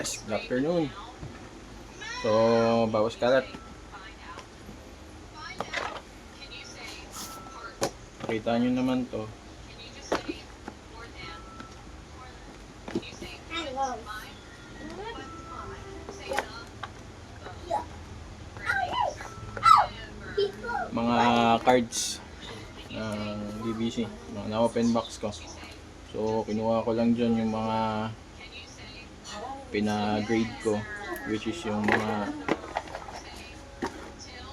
Yes, good afternoon. So, bawas kalat. Kita nyo naman to. Mga cards ng DBC, mga na-open box ko. So, kinuha ko lang dyan yung mga pina-grade ko, which is yung mga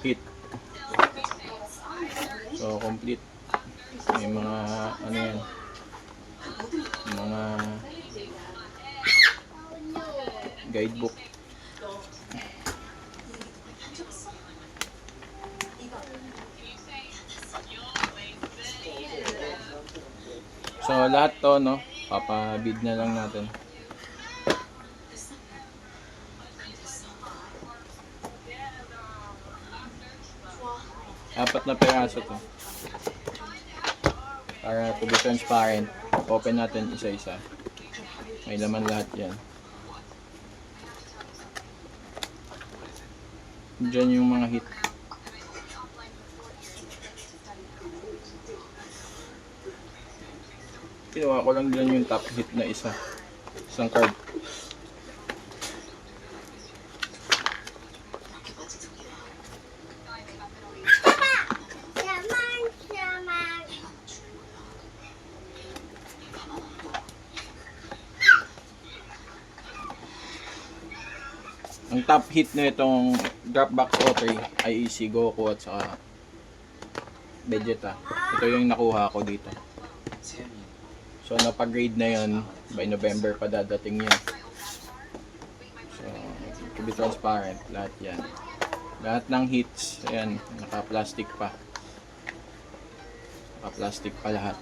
hit. So, complete. May mga ano yan, mga guidebook. So lahat to, no, papabid na lang natin. Apat na peraso to. Para to be transparent, open natin isa-isa. May laman lahat yan. Diyan yung mga hit. Kinuha ko lang dyan yung top hit na isang card. Ang top hit na itong Dropbox O3 ay si Goku at saka Vegeta. Ito yung nakuha ko dito. So napag-grade na yun, by November pa dadating yun. So to be transparent, lahat yan. Lahat ng hits, ayan, naka-plastic pa. Naka-plastic pa lahat.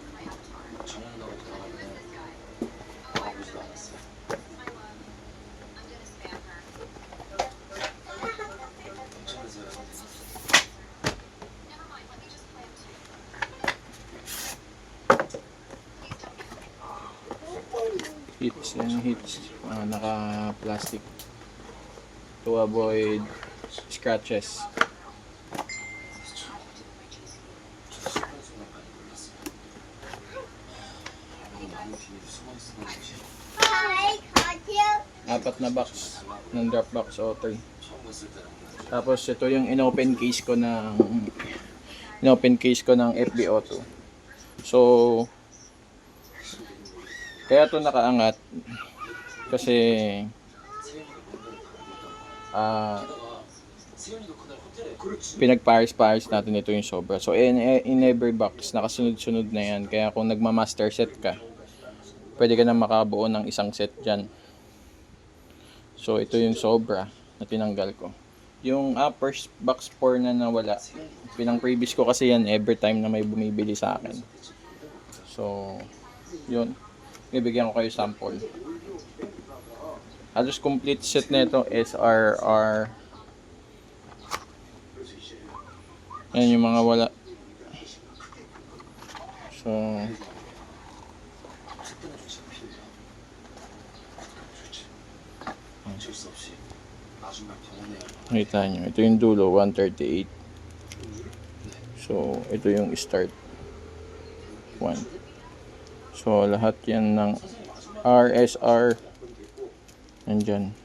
Hits, yung hits, naka-plastic to avoid scratches. Apat na box ng Dropbox O3. Tapos ito yung in-open case ko ng FBO2. So kaya ito nakaangat kasi pinag-pares natin ito yung sobra. So in every box nakasunod-sunod na yan. Kaya kung nagma-master set ka, pwede ka na makabuo ng isang set dyan. So ito yung sobra na tinanggal ko. Yung first box 4 na nawala, pinang-previous ko kasi yan every time na may bumibili sa akin. So yun, bibigyan ko kayo sample. Halos complete set na ito, SRR. Yan yung mga wala. So kita nyo, ito yung dulo, 138. So ito yung start 1. So lahat yan ng RSR nandyan.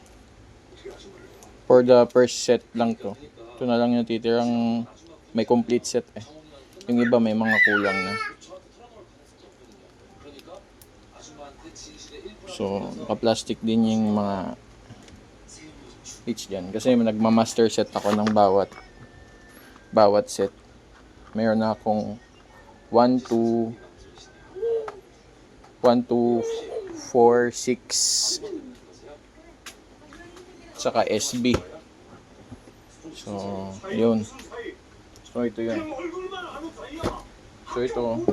For the first set lang to. Ito na lang yung titirang may complete set eh. Yung iba may mga kulang na. So naka-plastic din yung mga hits dyan. Kasi nagma-master set ako ng bawat set. Mayroon na akong 1, 2, 4, 6 saka SB. So yun. So ito yun. So ito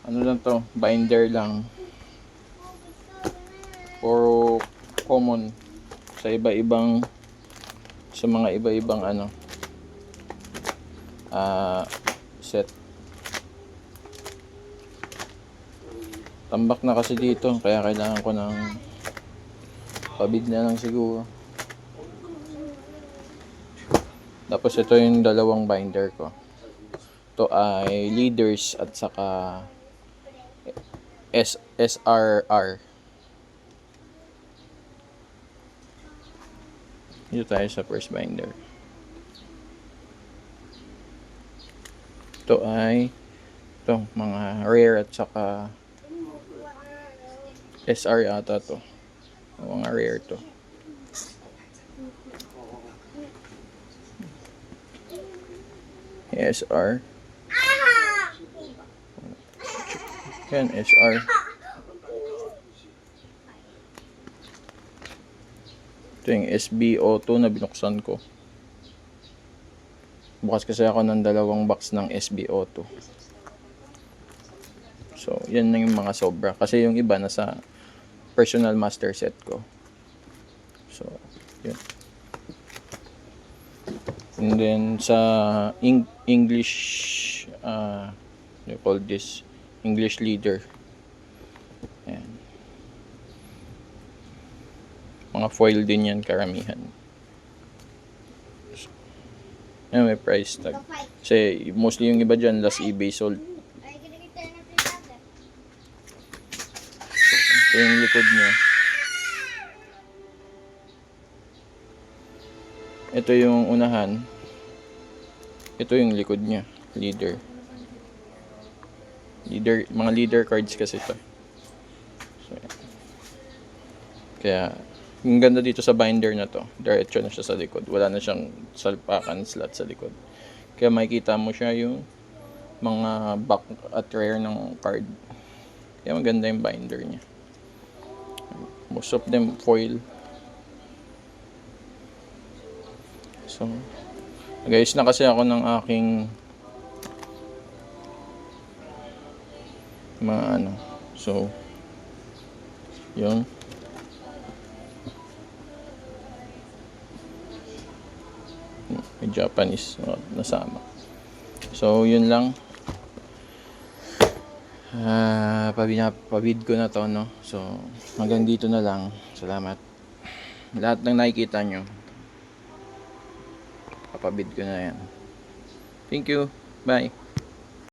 ano lang to, binder lang. Or common sa iba-ibang mga iba-ibang set. Tambak na kasi dito kaya kailangan ko ng Pabid na lang siguro. Tapos ito yung dalawang binder ko. Ito ay leaders at saka SRR. Dito tayo sa first binder. Ito ay mga rare at saka SR ata to. Mga rare to. SR. Yan, SR. Ito yung SBO2 na binuksan ko. Bukas kasi ako ng dalawang box ng SBO2. So, yan na yung mga sobra. Kasi yung iba nasa personal master set ko. So, yun. And then, sa English, you call this English leader. Ayan. Mga foil din yan karamihan. So, yan, may price tag. Kasi mostly yung iba dyan, last eBay sold. Ito yung likod niya. Ito yung unahan. Ito yung likod niya. Leader. Mga leader cards kasi ito. So, kaya, yung ganda dito sa binder na to, diretso na siya sa likod. Wala na siyang salpakan slot sa likod. Kaya makikita mo siya yung mga back at rear ng card. Kaya maganda yung binder niya. Most of them foil. So, nag-ayos na kasi ako ng aking mga ano. So, yun. May Japanese nasama. So, yun lang. Pabid ko na to, no? So, hanggang dito na lang. Salamat. Lahat ng nakikita nyo, papabid ko na yan. Thank you. Bye.